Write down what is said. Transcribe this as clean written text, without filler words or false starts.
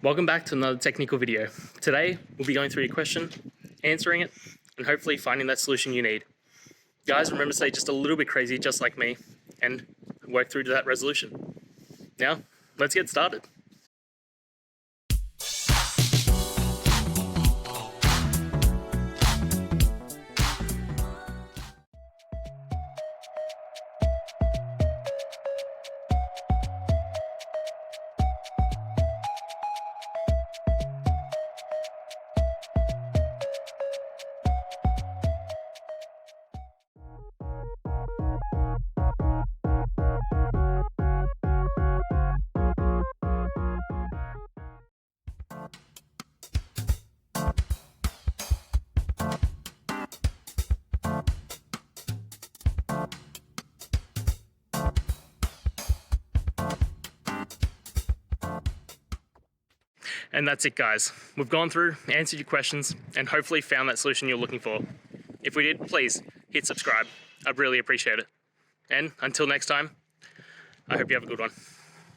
Welcome back to another technical video. Today, we'll be going through your question, answering it, and hopefully finding that solution you need. Guys, remember to stay just a little bit crazy, just like me, and work through to that resolution. Now, let's get started. And that's it, guys. We've gone through, answered your questions, and hopefully found that solution you're looking for. If we did, please hit subscribe. I'd really appreciate it. And until next time, I hope you have a good one.